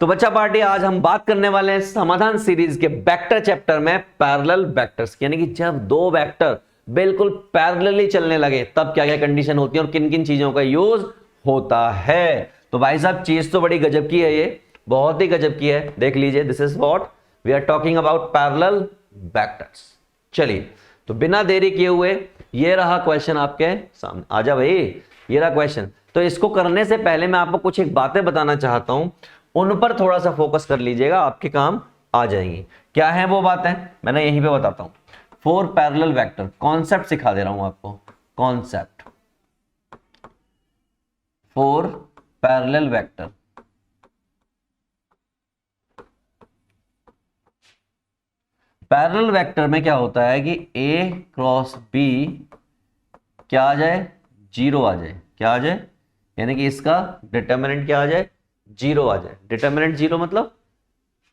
तो बच्चा पार्टी, आज हम बात करने वाले हैं समाधान सीरीज के वेक्टर चैप्टर में पैरेलल वेक्टर्स, यानी कि जब दो वेक्टर बिल्कुल पैरेलली चलने लगे तब क्या क्या कंडीशन होती है और किन किन चीजों का यूज होता है। तो भाई साहब चीज तो बड़ी गजब की है, ये बहुत ही गजब की है। देख लीजिए, this is what we are talking about parallel vectors. चलिए, तो बिना देरी किए हुए ये रहा क्वेश्चन आपके सामने। आजा भाई, ये रहा क्वेश्चन। तो इसको करने से पहले मैं आपको कुछ एक बातें बताना चाहता हूं, उन पर थोड़ा सा फोकस कर लीजिएगा, आपके काम आ जाएंगी। क्या है वो बातें, मैंने यहीं पे बताता हूं। 4 पैरेलल वेक्टर, कॉन्सेप्ट सिखा दे रहा हूं आपको। Concept 4 parallel vector. Parallel vector में क्या होता है कि A क्रॉस B क्या आ जाए, 0 आ जाए। क्या आ जाए, यानी कि इसका डिटर्मिनेंट क्या आ जाए, 0 आ जाए। डिटर्मिनेंट 0 मतलब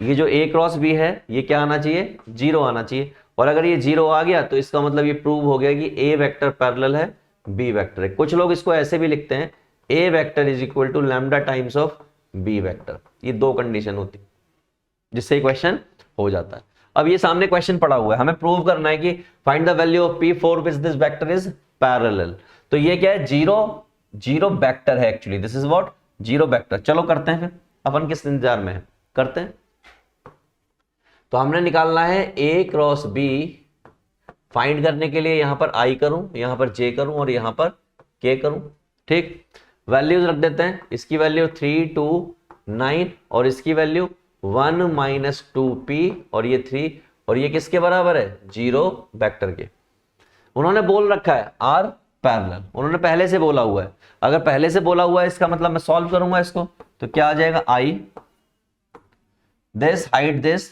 ये जो A क्रॉस B है ये क्या आना चाहिए, 0 आना चाहिए। और अगर ये 0 आ गया तो इसका मतलब ये प्रूव हो गया कि A वेक्टर पैरेलल है B वेक्टर है। कुछ लोग इसको ऐसे भी लिखते हैं, A vector is equal to lambda times of B vector. ये दो कंडीशन होती है जिससे क्वेश्चन हो जाता है। अब ये सामने क्वेश्चन पड़ा हुआ है, हमें प्रूव करना है कि find the value of P for which this vector is parallel. तो ये क्या है, 0 वेक्टर है actually. This is what 0 vector. चलो करते हैं, फिर अपन किस इंतजार में है, करते हैं। तो हमने निकालना है A क्रॉस B। फाइंड करने के लिए यहां पर I करूं, यहां पर J करूं और यहां पर K करूं। ठीक, वैल्यूज रख देते हैं। इसकी वैल्यू 3 2 9 और इसकी वैल्यू 1 माइनस 2P और ये 3 और ये किसके बराबर है, 0 वेक्टर के। उन्होंने बोल रखा है R पैरेलल, उन्होंने पहले से बोला हुआ है। अगर पहले से बोला हुआ है इसका मतलब मैं सॉल्व करूंगा इसको, तो क्या आ जाएगा, I दिस हाइट दिस,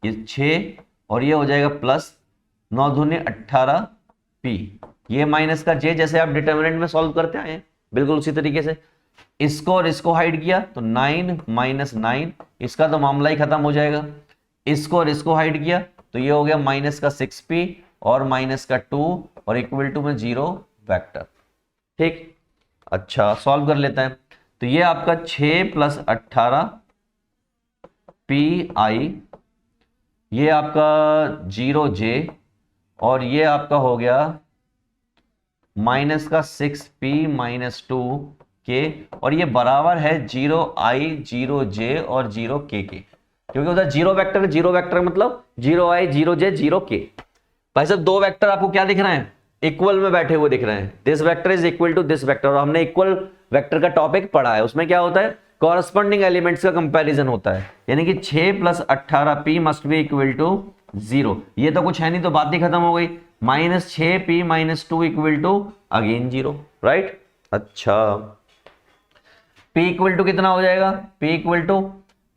ये 6 और ये हो जाएगा प्लस 9 दूनी 18P, ये माइनस का J, जैसे आप डिटर्मिनेंट में सॉल्व करते आए हैं बिल्कुल उसी तरीके से। इसको और इसको हाइड किया तो 9 माइनस 9, इसका तो मामला ही खत्म हो जाएगा। इसको और इसको हाइड किया तो ये हो गया माइनस का 6P और माइनस का 2 और इक्वल टू में 0 वेक्टर। ठीक, अच्छा सॉल्व कर लेते हैं। तो ये आपका 6 प्लस 18PI, ये आपका 0J और ये आपका हो गया माइनस का 6P माइनस 2K और ये बराबर है 0I 0J और 0K के, क्योंकि उधर 0 वेक्टर है। 0 वेक्टर मतलब 0I 0J 0K। भाई साहब दो वेक्टर आपको क्या दिख रहे हैं, इक्वल में बैठे हुए दिख रहे हैं। This vector is equal to this vector. और हमने इक्वल वेक्टर का टॉपिक पढ़ा है, उसमें क्या होता है, कॉरस्पॉन्डिंग एलिमेंट्स का कंपैरिजन होता है। यानी कि 6 plus 18P must be equal to 0। ये तो कुछ है नहीं, तो बात ही खत्म हो गई। Minus 6P minus 2 equal to again 0, right. अच्छा, P इक्वल टू कितना हो जाएगा, P इक्वल टू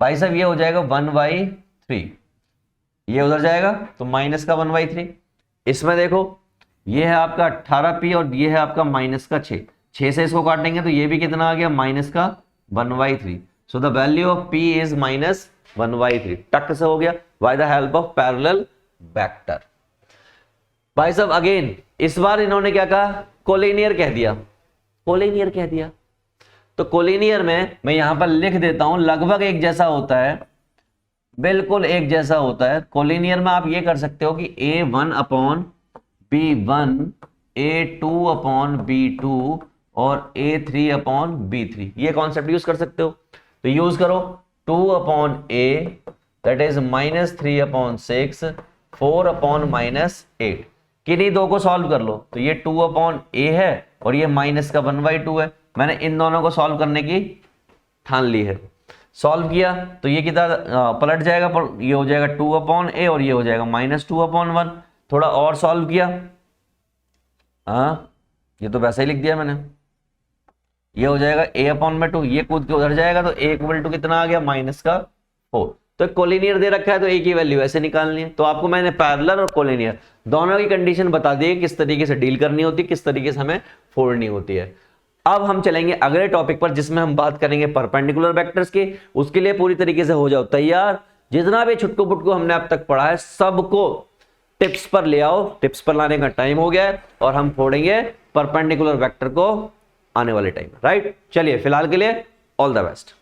भाई साहब ये हो जाएगा 1/3। ये उधर जाएगा तो माइनस का 1/3। इसमें देखो ये है आपका 18P और ये है आपका माइनस का 6 से इसको काटेंगे तो ये भी कितना आ गया, माइनस का 1/3। So the value of P is minus 1/3। टक से हो गया by the help of parallel vector. भाई साहब अगेन इस बार इन्होंने क्या कहा, कोलिनियर कह दिया। कोलिनियर कह दिया तो कोलिनियर में मैं यहां पर लिख देता हूं, लगभग एक जैसा होता है, बिल्कुल एक जैसा होता है। कोलिनियर में आप ये कर सकते हो कि A1 upon B1, A2 upon B2 और A3 अपॉन B3, ये कॉन्सेप्ट यूज कर सकते हो। तो यूज करो 2 upon A that is minus 3 upon 6, 4 upon minus 8। किन्हीं दो को सॉल्व कर लो, तो ये 2 अपॉन A है और ये माइनस का 1/2 है। मैंने इन दोनों को सॉल्व करने की ठान ली है। सॉल्व किया तो ये कितना पलट जाएगा, पर ये हो जाएगा 2 अपॉन A और ये हो जाएगा माइनस 2 अपॉन 1। थोड़ा और सॉल्व किया, हाँ ये तो वैसे ही लिख दिया मैंने। ये हो जाएगा A अपॉन में 2, ये कूद के उधर जाएगा तो A इक्वल टू कितना आ गया, माइनस का 4। तो कोलिनियर दे रखा है तो A की वैल्यू ऐसे निकालनी है। तो आपको मैंने पैरेलल और कोलिनियर दोनों की कंडीशन बता दी, किस तरीके से डील करनी होती है, किस तरीके से हमें फोड़नी होती है। अब हम चलेंगे अगले टॉपिक पर जिसमें हम बात करेंगे परपेंडिकुलर वेक्टर्स की। उसके लिए पूरी तरीके से हो जाओ तैयार। जितना भी छुटकू पुटकू हमने अब तक पढ़ा है सबको टिप्स पर ले आओ। टिप्स पर लाने का टाइम हो गया है और हम फोड़ेंगे परपेंडिकुलर वेक्टर को आने वाले टाइम, राइट। चलिए फिलहाल के लिए ऑल द बेस्ट।